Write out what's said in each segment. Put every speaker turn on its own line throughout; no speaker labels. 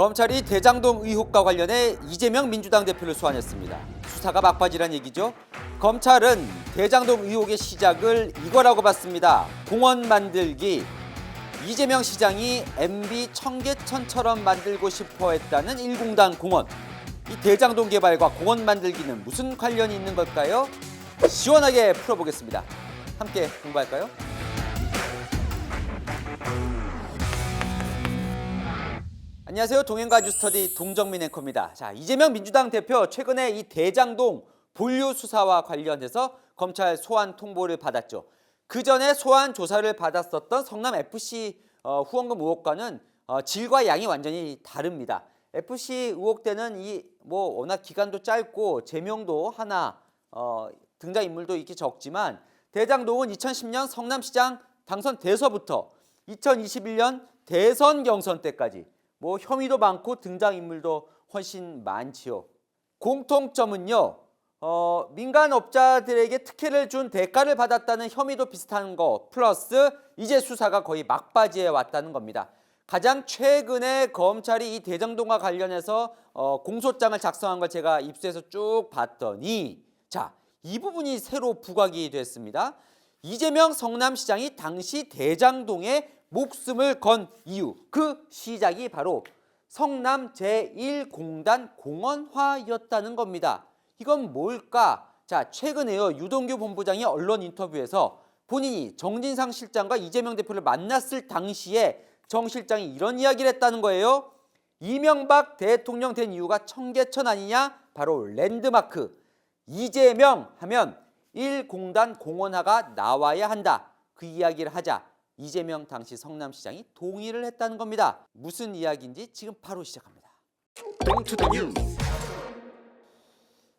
검찰이 대장동 의혹과 관련해 이재명 민주당 대표를 소환했습니다. 수사가 막바지란 얘기죠. 검찰은 대장동 의혹의 시작을 이거라고 봤습니다. 공원 만들기. 이재명 시장이 MB 청계천처럼 만들고 싶어 했다는 일공단 공원. 이 대장동 개발과 공원 만들기는 무슨 관련이 있는 걸까요? 시원하게 풀어보겠습니다. 함께 공부할까요? 안녕하세요. 동행과 뉴스터디 동정민 앵커입니다. 자, 이재명 민주당 대표 최근에 이 대장동 본류 수사와 관련해서 검찰 소환 통보를 받았죠. 그 전에 소환 조사를 받았었던 성남FC 후원금 의혹과는 질과 양이 완전히 다릅니다. FC 의혹 때는 워낙 기간도 짧고 제명도 하나 등장 인물도 있기 적지만 대장동은 2010년 성남시장 당선돼서부터 2021년 대선 경선 때까지 혐의도 많고 등장인물도 훨씬 많지요. 공통점은요. 민간업자들에게 특혜를 준 대가를 받았다는 혐의도 비슷한 거 플러스 이제 수사가 거의 막바지에 왔다는 겁니다. 가장 최근에 검찰이 이 대장동과 관련해서 공소장을 작성한 걸 제가 입수해서 쭉 봤더니 자, 이 부분이 새로 부각이 됐습니다. 이재명 성남시장이 당시 대장동에 목숨을 건 이유, 그 시작이 바로 성남 제1공단 공원화였다는 겁니다. 이건 뭘까? 자, 최근에요. 유동규 본부장이 언론 인터뷰에서 본인이 정진상 실장과 이재명 대표를 만났을 당시에 정 실장이 이런 이야기를 했다는 거예요. 이명박 대통령 된 이유가 청계천 아니냐? 바로 랜드마크. 이재명 하면 1공단 공원화가 나와야 한다. 그 이야기를 하자. 이재명 당시 성남시장이 동의를 했다는 겁니다. 무슨 이야기인지 지금 바로 시작합니다.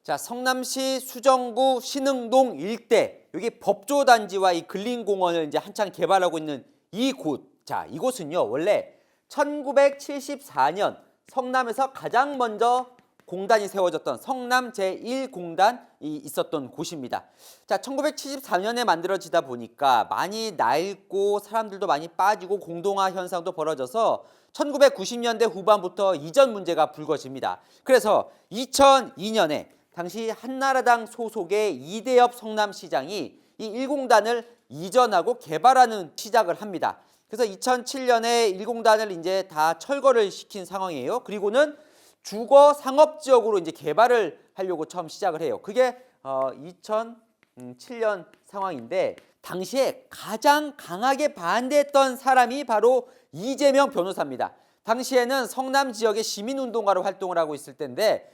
자, 성남시 수정구 신흥동 일대 여기 법조단지와 이 근린공원을 이제 한창 개발하고 있는 이곳. 자, 이곳은요 원래 1974년 성남에서 가장 먼저 공단이 세워졌던 성남 제1공단이 있었던 곳입니다. 자, 1974년에 만들어지다 보니까 많이 낡고 사람들도 많이 빠지고 공동화 현상도 벌어져서 1990년대 후반부터 이전 문제가 불거집니다. 그래서 2002년에 당시 한나라당 소속의 이대엽 성남시장이 이 1공단을 이전하고 개발하는 시작을 합니다. 그래서 2007년에 1공단을 이제 다 철거를 시킨 상황이에요. 그리고는 주거 상업 지역으로 이제 개발을 하려고 처음 시작을 해요. 그게 2007년 상황인데 당시에 가장 강하게 반대했던 사람이 바로 이재명 변호사입니다. 당시에는 성남 지역의 시민운동가로 활동을 하고 있을 때인데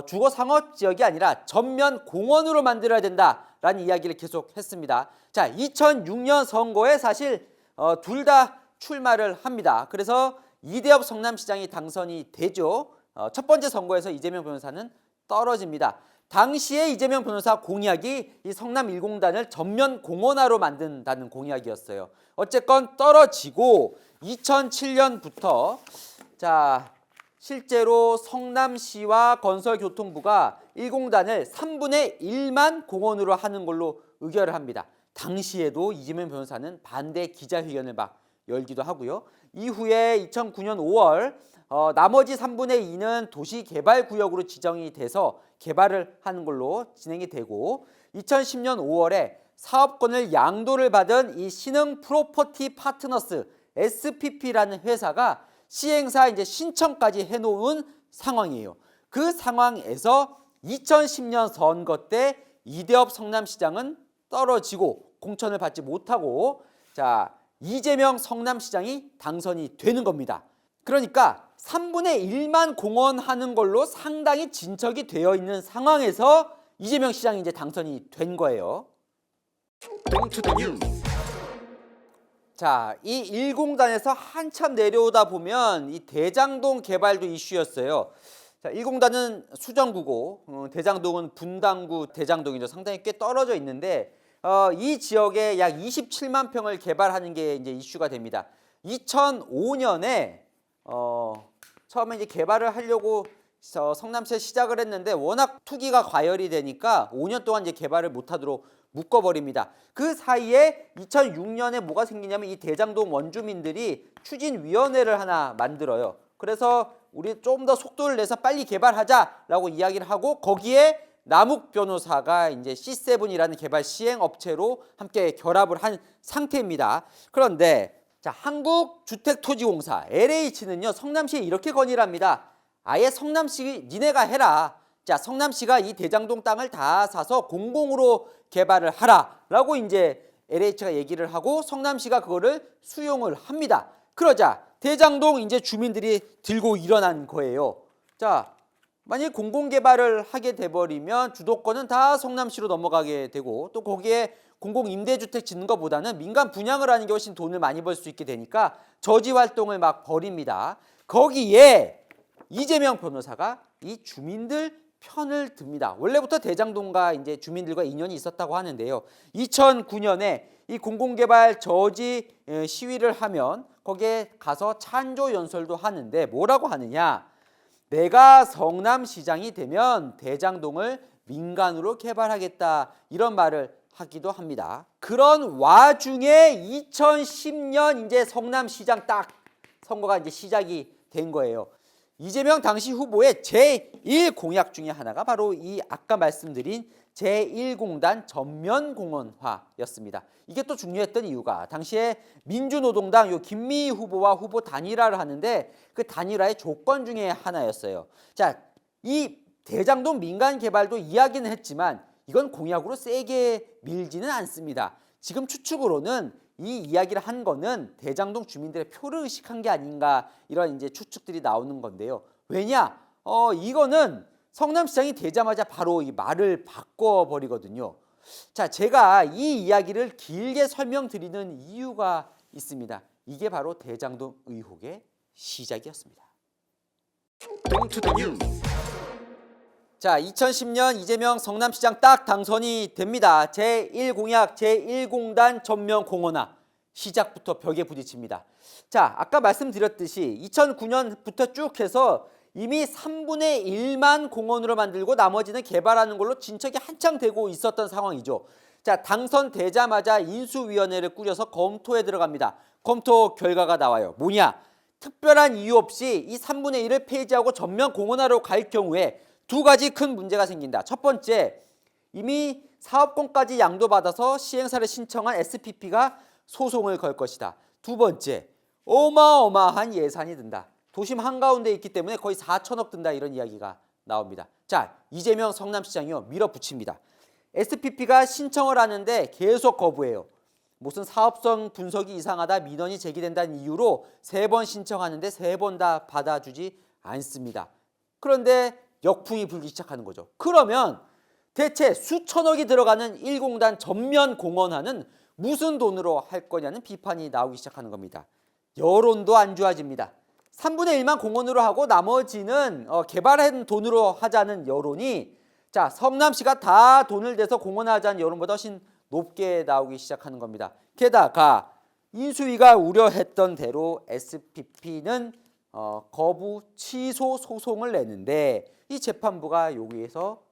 주거 상업 지역이 아니라 전면 공원으로 만들어야 된다라는 이야기를 계속 했습니다. 자, 2006년 선거에 사실 둘 다 출마를 합니다. 그래서 이대엽 성남시장이 당선이 되죠. 첫 번째 선거에서 이재명 변호사는 떨어집니다. 당시에 이재명 변호사 공약이 이 성남 1공단을 전면 공원화로 만든다는 공약이었어요. 어쨌건 떨어지고 2007년부터 자, 실제로 성남시와 건설교통부가 1공단을 3분의 1만 공원으로 하는 걸로 의결을 합니다. 당시에도 이재명 변호사는 반대 기자회견을 막 열기도 하고요. 이후에 2009년 5월 나머지 3분의 2는 도시개발구역으로 지정이 돼서 개발을 하는 걸로 진행이 되고 2010년 5월에 사업권을 양도를 받은 이 신흥 프로퍼티 파트너스 SPP라는 회사가 시행사 이제 신청까지 해놓은 상황이에요. 그 상황에서 2010년 선거 때 이대엽 성남시장은 떨어지고 공천을 받지 못하고 자, 이재명 성남시장이 당선이 되는 겁니다. 그러니까 3분의 1만 공원 하는 걸로 상당히 진척이 되어 있는 상황에서 이재명 시장이 이제 당선이 된 거예요. 자, 이 1공단에서 한참 내려오다 보면 이 대장동 개발도 이슈였어요. 자, 1공단은 수정구고 대장동은 분당구 대장동이죠. 상당히 꽤 떨어져 있는데 이 지역에 약 27만 평을 개발하는 게 이제 이슈가 됩니다. 2005년에 처음에 이제 개발을 하려고 성남시에 시작을 했는데 워낙 투기가 과열이 되니까 5년 동안 이제 개발을 못하도록 묶어버립니다. 그 사이에 2006년에 뭐가 생기냐면 이 대장동 원주민들이 추진위원회를 하나 만들어요. 그래서 우리 좀 더 속도를 내서 빨리 개발하자라고 이야기를 하고 거기에 남욱 변호사가 이제 C7이라는 개발 시행 업체로 함께 결합을 한 상태입니다. 그런데 자, 한국주택토지공사 LH는요 성남시에 이렇게 건의를 합니다. 아예 성남시 니네가 해라. 자, 성남시가 이 대장동 땅을 다 사서 공공으로 개발을 하라라고 이제 LH가 얘기를 하고 성남시가 그거를 수용을 합니다. 그러자 대장동 이제 주민들이 들고 일어난 거예요. 자, 만약 공공개발을 하게 돼버리면 주도권은 다 성남시로 넘어가게 되고 또 거기에 공공임대주택 짓는 것보다는 민간 분양을 하는 게 훨씬 돈을 많이 벌 수 있게 되니까 저지 활동을 막 벌입니다. 거기에 이재명 변호사가 이 주민들 편을 듭니다. 원래부터 대장동과 이제 주민들과 인연이 있었다고 하는데요. 2009년에 이 공공개발 저지 시위를 하면 거기에 가서 찬조 연설도 하는데 뭐라고 하느냐? 내가 성남시장이 되면 대장동을 민간으로 개발하겠다 이런 말을 하기도 합니다. 그런 와중에 2010년 이제 성남시장 딱 선거가 이제 시작이 된 거예요. 이재명 당시 후보의 제1 공약 중에 하나가 바로 이 아까 말씀드린 제1공단 전면공원화였습니다. 이게 또 중요했던 이유가 당시에 민주노동당 요 김미희 후보와 후보 단일화를 하는데 그 단일화의 조건 중에 하나였어요. 자, 이 대장동 민간 개발도 이야기는 했지만 이건 공약으로 세게 밀지는 않습니다. 지금 추측으로는 이 이야기를 한 거는 대장동 주민들의 표를 의식한 게 아닌가 이런 이제 추측들이 나오는 건데요. 왜냐? 이거는 성남시장이 되자마자 바로 이 말을 바꿔버리거든요. 자, 제가 이 이야기를 길게 설명드리는 이유가 있습니다. 이게 바로 대장동 의혹의 시작이었습니다. 자, 2010년 이재명 성남시장 딱 당선이 됩니다. 제1공약, 제1공단 전면공원화 시작부터 벽에 부딪힙니다. 자, 아까 말씀드렸듯이 2009년부터 쭉 해서 이미 3분의 1만 공원으로 만들고 나머지는 개발하는 걸로 진척이 한창 되고 있었던 상황이죠. 자, 당선되자마자 인수위원회를 꾸려서 검토에 들어갑니다. 검토 결과가 나와요. 뭐냐? 특별한 이유 없이 이 3분의 1을 폐지하고 전면 공원화로 갈 경우에 두 가지 큰 문제가 생긴다. 첫 번째, 이미 사업권까지 양도받아서 시행사를 신청한 SPP가 소송을 걸 것이다. 두 번째, 어마어마한 예산이 든다. 도심 한가운데 있기 때문에 거의 4천억 든다 이런 이야기가 나옵니다. 자, 이재명 성남시장이요 밀어붙입니다. SPP가 신청을 하는데 계속 거부해요. 무슨 사업성 분석이 이상하다 민원이 제기된다는 이유로 3번 신청하는데 3번 다 받아주지 않습니다. 그런데 역풍이 불기 시작하는 거죠. 그러면 대체 수천억이 들어가는 1공단 전면 공원화는 무슨 돈으로 할 거냐는 비판이 나오기 시작하는 겁니다. 여론도 안 좋아집니다. 3분의 1만 공원으로 하고 나머지는 개발한 돈으로 하자는 여론이 자, 성남시가 다 돈을 대서 공원화하자는 여론보다 훨씬 높게 나오기 시작하는 겁니다. 게다가 인수위가 우려했던 대로 SPP는 거부 취소 소송을 내는데 이 재판부가 여기에서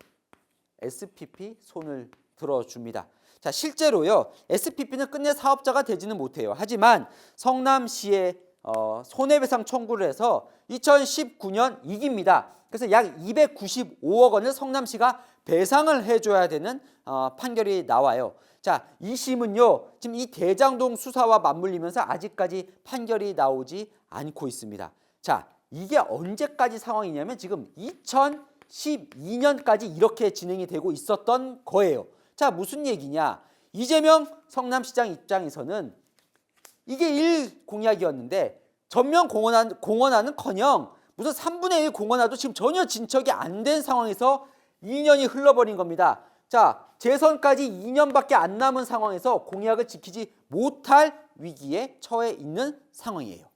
SPP 손을 들어줍니다. 자, 실제로요 SPP는 끝내 사업자가 되지는 못해요. 하지만 성남시에 손해배상 청구를 해서 2019년 이깁니다. 그래서 약 295억 원을 성남시가 배상을 해줘야 되는 판결이 나와요. 자, 2심은요 지금 이 대장동 수사와 맞물리면서 아직까지 판결이 나오지 않고 있습니다. 자, 이게 언제까지 상황이냐면 지금 2012년까지 이렇게 진행이 되고 있었던 거예요. 자, 무슨 얘기냐? 이재명 성남시장 입장에서는 이게 1 공약이었는데 전면 공원화는커녕 무슨 3분의 1 공원화도 지금 전혀 진척이 안 된 상황에서 2년이 흘러버린 겁니다. 자, 재선까지 2년밖에 안 남은 상황에서 공약을 지키지 못할 위기에 처해 있는 상황이에요.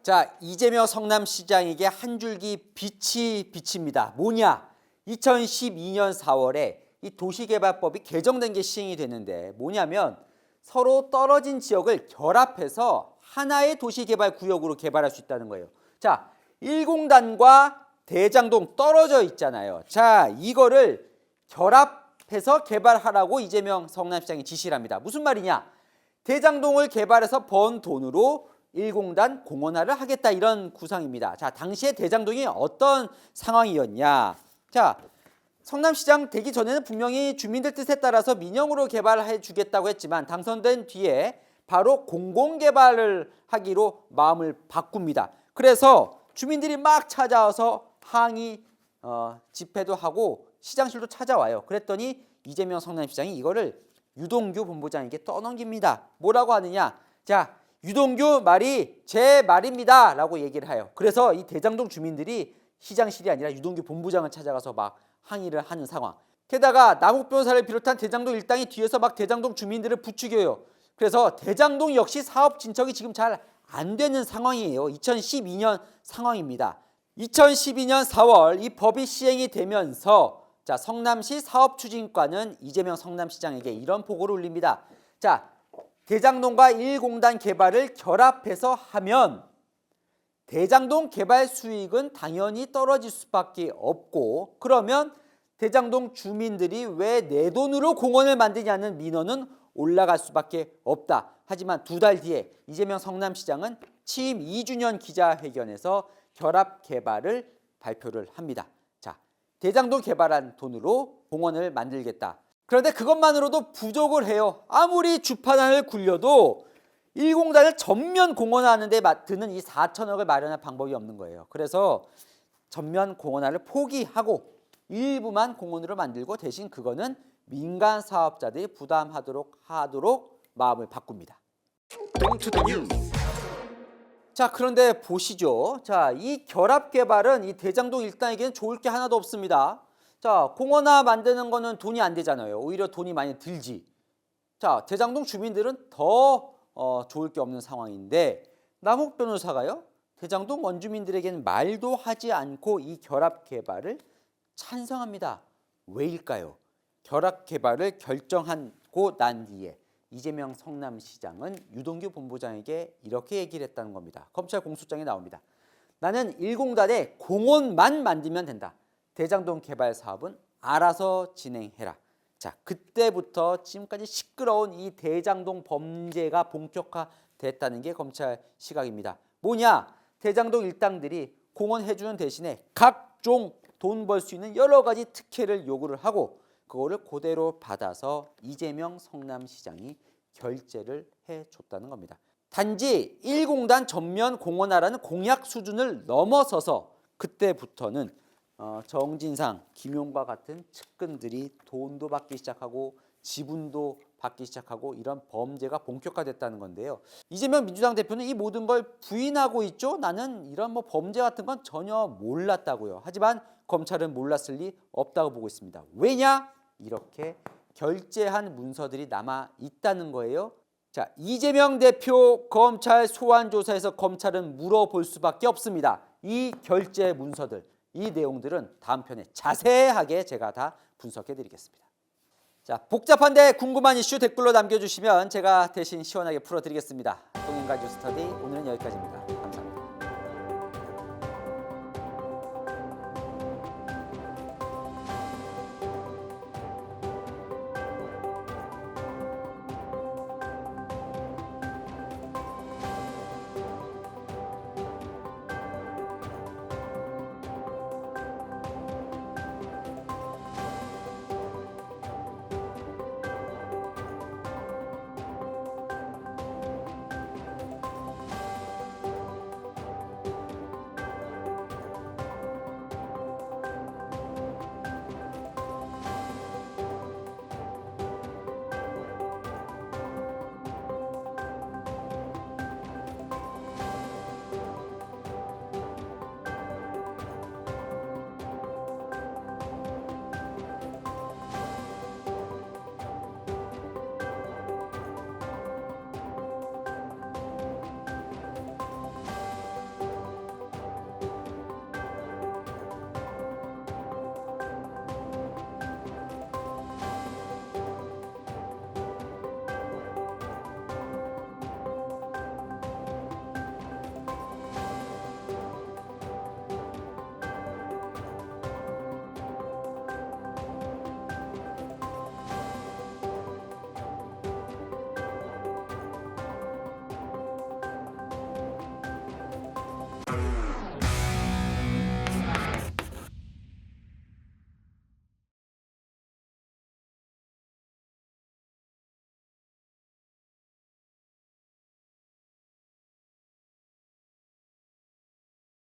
자, 이재명 성남시장에게 한 줄기 빛이 비칩니다. 뭐냐? 2012년 4월에 이 도시개발법이 개정된 게 시행이 되는데 뭐냐면 서로 떨어진 지역을 결합해서 하나의 도시개발구역으로 개발할 수 있다는 거예요. 자, 1공단과 대장동 떨어져 있잖아요. 자, 이거를 결합해서 개발하라고 이재명 성남시장이 지시를 합니다. 무슨 말이냐? 대장동을 개발해서 번 돈으로 1공단 공원화를 하겠다 이런 구상입니다. 자, 당시에 대장동이 어떤 상황이었냐? 자, 성남시장 되기 전에는 분명히 주민들 뜻에 따라서 민영으로 개발해 주겠다고 했지만 당선된 뒤에 바로 공공개발을 하기로 마음을 바꿉니다. 그래서 주민들이 막 찾아와서 항의 집회도 하고 시장실도 찾아와요. 그랬더니 이재명 성남시장이 이거를 유동규 본부장에게 떠넘깁니다. 뭐라고 하느냐? 자, 유동규 말이 제 말입니다 라고 얘기를 해요. 그래서 이 대장동 주민들이 시장실이 아니라 유동규 본부장을 찾아가서 막 항의를 하는 상황. 게다가 남욱 변호사를 비롯한 대장동 일당이 뒤에서 막 대장동 주민들을 부추겨요. 그래서 대장동 역시 사업 진척이 지금 잘 안 되는 상황이에요. 2012년 상황입니다. 2012년 4월 이 법이 시행이 되면서 자, 성남시 사업추진과는 이재명 성남시장에게 이런 보고를 올립니다. 자, 대장동과 1공단 개발을 결합해서 하면 대장동 개발 수익은 당연히 떨어질 수밖에 없고, 그러면 대장동 주민들이 왜 내 돈으로 공원을 만드냐는 민원은 올라갈 수밖에 없다. 하지만 두 달 뒤에 이재명 성남시장은 취임 2주년 기자회견에서 결합 개발을 발표를 합니다. 자, 대장동 개발한 돈으로 공원을 만들겠다. 그런데 그것만으로도 부족을 해요. 아무리 주판을 굴려도 1공단을 전면 공원화하는 데 드는 이 4천억을 마련할 방법이 없는 거예요. 그래서 전면 공원화를 포기하고 일부만 공원으로 만들고 대신 그거는 민간 사업자들이 부담하도록 마음을 바꿉니다. 자, 그런데 보시죠. 자, 이 결합 개발은 이 대장동 일당에게는 좋을 게 하나도 없습니다. 자, 공원화 만드는 거는 돈이 안 되잖아요. 오히려 돈이 많이 들지. 자, 대장동 주민들은 더 좋을 게 없는 상황인데 남욱 변호사가요, 대장동 원주민들에게는 말도 하지 않고 이 결합 개발을 찬성합니다. 왜일까요? 결합 개발을 결정하고 난 뒤에 이재명 성남시장은 유동규 본부장에게 이렇게 얘기를 했다는 겁니다. 검찰 공소장에 나옵니다. 나는 1공단에 공원만 만들면 된다. 대장동 개발 사업은 알아서 진행해라. 자, 그때부터 지금까지 시끄러운 이 대장동 범죄가 본격화됐다는 게 검찰 시각입니다. 뭐냐? 대장동 일당들이 공원 해주는 대신에 각종 돈 벌 수 있는 여러 가지 특혜를 요구를 하고 그거를 그대로 받아서 이재명 성남시장이 결재를 해줬다는 겁니다. 단지 1공단 전면 공원화라는 공약 수준을 넘어서서 그때부터는 정진상, 김용과 같은 측근들이 돈도 받기 시작하고 지분도 받기 시작하고 이런 범죄가 본격화됐다는 건데요. 이재명 민주당 대표는 이 모든 걸 부인하고 있죠. 나는 이런 범죄 같은 건 전혀 몰랐다고요. 하지만 검찰은 몰랐을 리 없다고 보고 있습니다. 왜냐? 이렇게 결재한 문서들이 남아 있다는 거예요. 자, 이재명 대표 검찰 소환 조사에서 검찰은 물어볼 수밖에 없습니다. 이 결재 문서들, 이 내용들은 다음 편에 자세하게 제가 다 분석해 드리겠습니다. 자, 복잡한데 궁금한 이슈 댓글로 남겨주시면 제가 대신 시원하게 풀어드리겠습니다. 동인가 뉴스터디 오늘은 여기까지입니다.